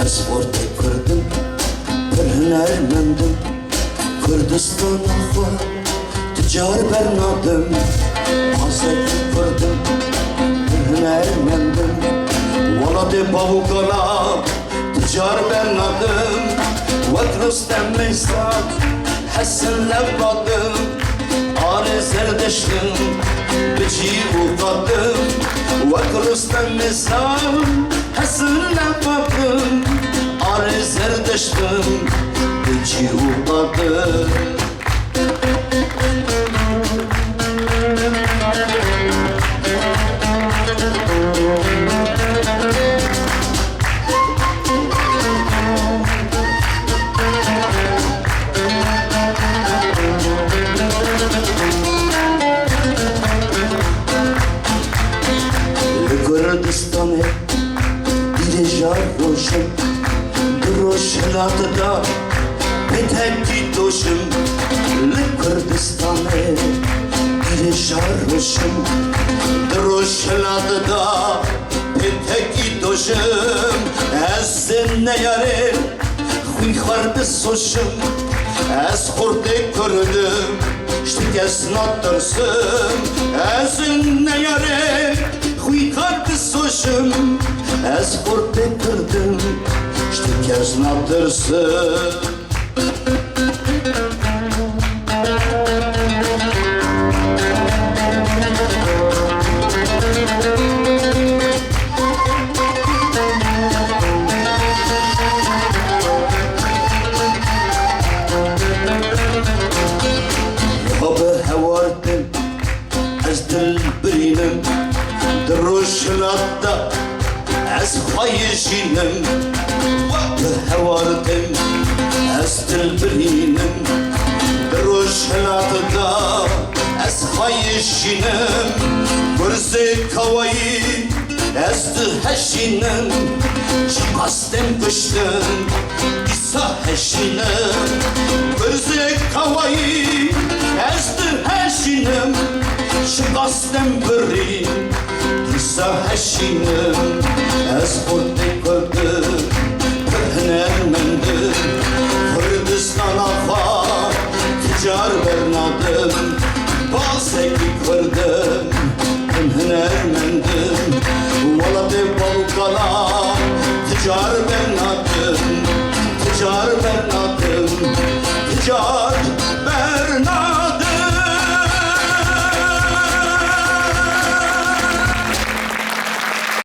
Esporte kırdım, bir hünermendim. Kürdistan'a tüccar bernadım. Azeki kırdım, bir hünermendim. Valla de pavukana tüccar bernadım. Vakrustem meysat Hasan levvadım. Ağrı zerdeştim, bici ufadım. Vakrustem meysat Hasan levvadım. Ağrı zerdeştim, bici ufadım. Kürdistan'ı direjar roşum, droşlatıda petekli doşum. Kürdistan'ı direjar roşum, droşlatıda petekli doşum. Ez ne yare huy xardı soşum, ez xorde kırdım, ştik ez natırsım. Ez ne yare huy xardı soşum, ez xorde kırdım, ştik ez natırsım. Dilbirinem droşlatta ez xayişinem. Hevardim ez dilbirinem droşlatta ez xayişinem. Gürze kavayı ez dheşinem. Çıkastem kıştım isa heşinem. Gürze kavayı ez dheşinem. Şıkastem biri disa heşinem. Ez xorde kırdım, bir hünermendim. Kürdistan'a tüccar bernadım. Bazeki kırdım, bir hünermendim. Valla de balukala tüccar bernadım. Tüccar bernadım.